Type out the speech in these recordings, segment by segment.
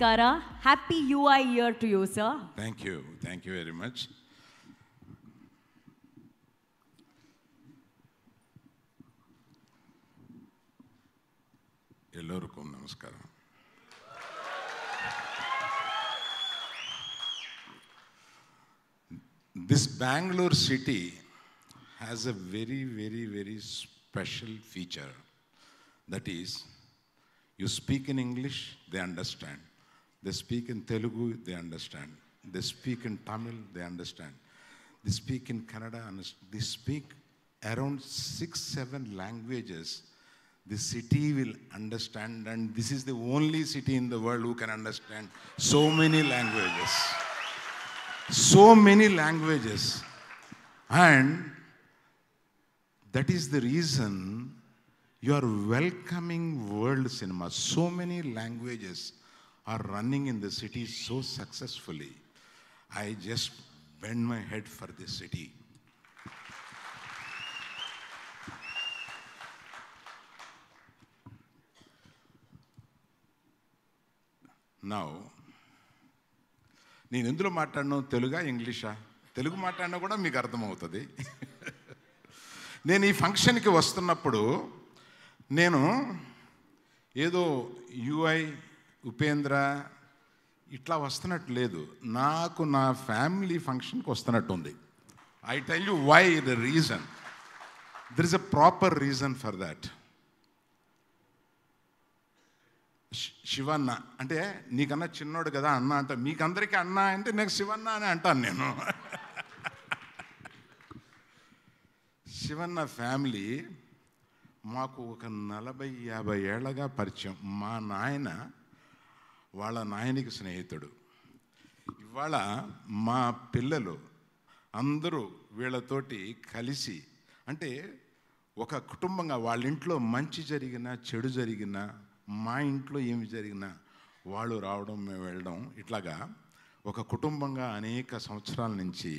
Namaskara. Happy UI year to you, sir. Thank you. Thank you very much. Ellorukku namaskaram. This Bangalore city has a very, very, very special feature. That is, you speak in English, they understand. They speak in Telugu, they understand. They speak in Tamil, they understand. They speak in Kannada, they speak around 6-7 languages. The city will understand, and this is the only city in the world who can understand so many languages. So many languages. And that is the reason you are welcoming world cinema. So many languages are running in the city so successfully. I just bend my head for this city. Now, నేను ఎందులో మాట్లాడను, తెలుగా ఇంగ్లీషా? తెలుగు మాట్లాడినా కూడా మీకు అర్థమవుతుంది. నేను ఈ ఫంక్షన్కి వస్తున్నప్పుడు నేను ఏదో యుఐ ఉపేంద్ర ఇట్లా వస్తున్నట్టు లేదు, నాకు నా ఫ్యామిలీ ఫంక్షన్కి వస్తున్నట్టు ఉంది. I tell you why the reason. There is a proper reason for that. Shivanna అంటే నీకన్నా చిన్నోడు కదా అన్న అంట, మీకందరికీ అన్న అంటే నాకు శివన్న అని అంటాను నేను. శివన్న ఫ్యామిలీ మాకు ఒక 40-50 ఏళ్ళగా పరిచయం. మా నాయన వాళ్ళ నాయనికి స్నేహితుడు. ఇవాళ మా పిల్లలు అందరూ వీళ్ళతోటి కలిసి, అంటే ఒక కుటుంబంగా వాళ్ళ ఇంట్లో మంచి జరిగినా చెడు జరిగినా, మా ఇంట్లో ఏమి జరిగినా వాళ్ళు రావడం మేము వెళ్ళడం, ఇట్లాగా ఒక కుటుంబంగా అనేక సంవత్సరాల నుంచి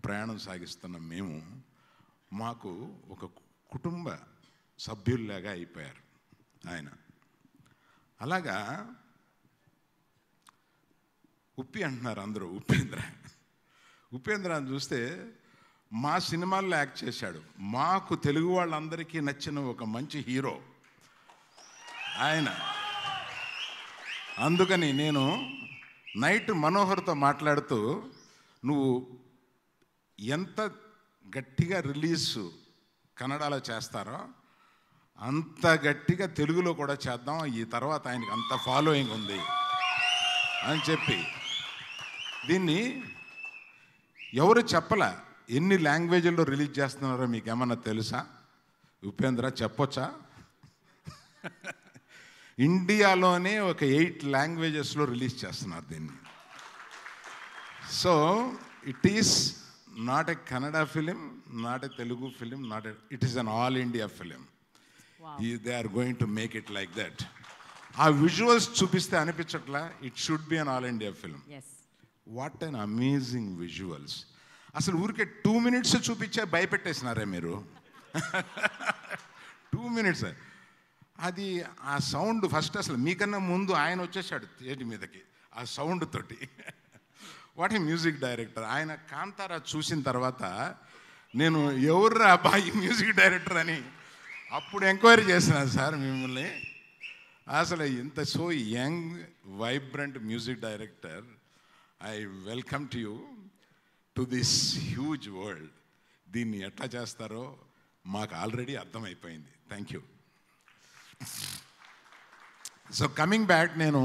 ప్రయాణం సాగిస్తున్నాం మేము. మాకు ఒక కుటుంబ సభ్యుల్లాగా అయిపోయారు ఆయన. అలాగా ఉప్పి అంటున్నారు అందరూ, ఉపేంద్ర అని చూస్తే మా సినిమాల్లో యాక్ట్ చేశాడు. మాకు తెలుగు వాళ్ళందరికీ నచ్చిన ఒక మంచి హీరో ఆయన. అందుకని నేను నైట్ మనోహర్తో మాట్లాడుతూ, నువ్వు ఎంత గట్టిగా రిలీజ్ కన్నడలో చేస్తారో అంత గట్టిగా తెలుగులో కూడా చేద్దాం, ఈ తర్వాత ఆయనకి అంత ఫాలోయింగ్ ఉంది అని చెప్పి దీన్ని ఎవరు చెప్పలే. ఎన్ని లాంగ్వేజ్ల్లో రిలీజ్ చేస్తున్నారో మీకు ఏమన్నా తెలుసా? ఉపేంద్ర చెప్పొచ్చా? ఇండియాలోనే ఒక 8 లాంగ్వేజెస్లో రిలీజ్ చేస్తున్నారు దీన్ని. So it is not a Kannada film, not a Telugu film, it is an all India film. They are going to make it like that. ఆ విజువల్స్ చూపిస్తే అనిపించట్లా it should be an all India film. What an amazing visuals. అసలు ఊరికే 2 minutes చూపించే భయపెట్టేసినారే మీరు. 2 minutes. అది ఆ sound first అసలు మీకన్నా ముందు ఆయన వచ్చేసాడు థియేటర్ మీదకి ఆ సౌండ్ తోటి. What a music director. ఆయన కాంతారా చూసిన తర్వాత నేను ఎవర్రా అబ్బాయి మ్యూజిక్ డైరెక్టర్ అని అప్పుడు ఎంక్వైరీ చేసినాను సార్ మిమ్మల్ని. అసలు ఇంత so young vibrant music director, I welcome to you to this huge world. దీన్ని ఎట్లా చేస్తారో మాకు ఆల్రెడీ అర్థమైపోయింది. Thank you. So coming back, నేను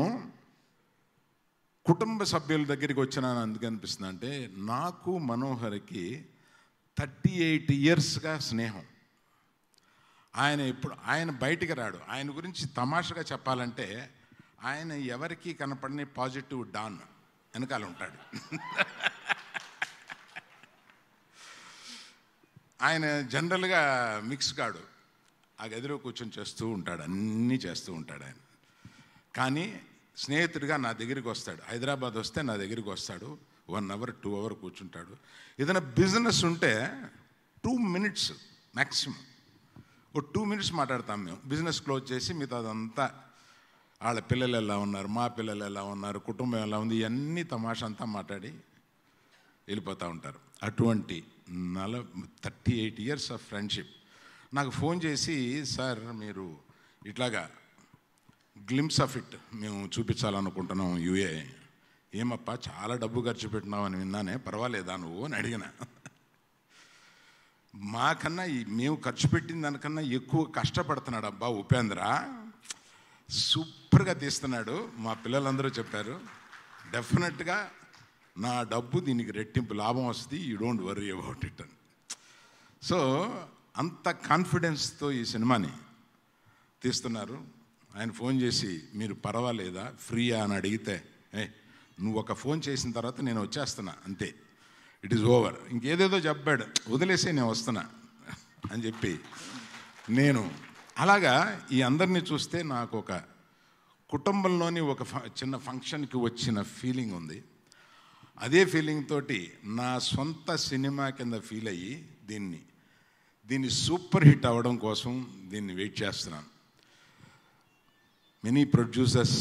కుటుంబ సభ్యుల దగ్గరికి వచ్చినాను. అందుకు అనిపిస్తుంది అంటే నాకు మనోహర్కి 38 yearsగా స్నేహం. ఆయన బయటికి రాడు. ఆయన గురించి తమాషగా చెప్పాలంటే ఆయన ఎవరికి కనపడని పాజిటివ్ డాన్ వెనకాల ఉంటాడు. ఆయన జనరల్గా మిక్స్ కాడు, ఆ గదిలో కూర్చొని చేస్తూ ఉంటాడు, అన్నీ చేస్తూ ఉంటాడు ఆయన. కానీ స్నేహితుడిగా నా దగ్గరికి వస్తాడు. హైదరాబాద్ వస్తే నా దగ్గరికి వస్తాడు, 1 hour 2 hours కూర్చుంటాడు. ఏదైనా బిజినెస్ ఉంటే 2 minutes మ్యాక్సిమం, ఓ 2 minutes మాట్లాడతాం మేము. బిజినెస్ క్లోజ్ చేసి మిగతా అదంతా వాళ్ళ పిల్లలు ఎలా ఉన్నారు, మా పిల్లలు ఎలా ఉన్నారు, కుటుంబం ఎలా ఉంది, ఇవన్నీ తమాషా అంతా మాట్లాడి వెళ్ళిపోతూ ఉంటారు. అటువంటి 38 years ఆఫ్ ఫ్రెండ్షిప్ నాకు ఫోన్ చేసి, సార్ మీరు ఇట్లాగా గ్లిమ్స్ ఆఫ్ ఇట్ మేము చూపించాలనుకుంటున్నాం యూఏ. ఏమప్పా చాలా డబ్బు ఖర్చు పెట్టినావు అని విన్నానే, పర్వాలేదా నువ్వు అని అడిగిన. మాకన్నా మేము ఖర్చు పెట్టిన దానికన్నా ఎక్కువ కష్టపడుతున్నాడు అబ్బా ఉపేంద్ర, సూపర్గా తీస్తున్నాడు. మా పిల్లలందరూ చెప్పారు, డెఫినెట్గా నా డబ్బు దీనికి రెట్టింపు లాభం వస్తుంది, you don't worry about it అని. సో అంత కాన్ఫిడెన్స్తో ఈ సినిమాని తీస్తున్నారు. ఆయన ఫోన్ చేసి మీరు పర్వాలేదా ఫ్రీయా అని అడిగితే, నువ్వు ఒక ఫోన్ చేసిన తర్వాత నేను వచ్చేస్తున్నా అంతే, ఇట్ ఈజ్ ఓవర్, ఇంకేదేదో చెప్పాడు, వదిలేసి నేను వస్తున్నా అని చెప్పి నేను అలాగా ఈ అందరినీ చూస్తే నాకు ఒక కుటుంబంలోని ఒక చిన్న ఫంక్షన్కి వచ్చిన ఫీలింగ్ ఉంది. అదే ఫీలింగ్ తోటి నా సొంత సినిమా కింద ఫీల్ అయ్యి దీన్ని సూపర్ హిట్ అవ్వడం కోసం దీన్ని వెయిట్ చేస్తున్నాను. Many producers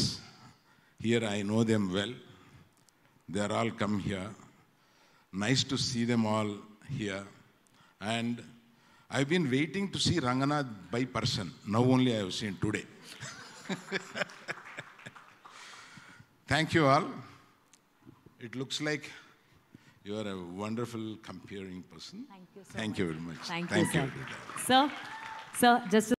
here, I know them well, they are all come here. Nice to see them all here. And I've been waiting to see Ranganath by person. Now only I have seen today. Thank you all. It looks like you are a wonderful comparing person. Thank you so Thank much. you very much. Thank you, sir. Sir, just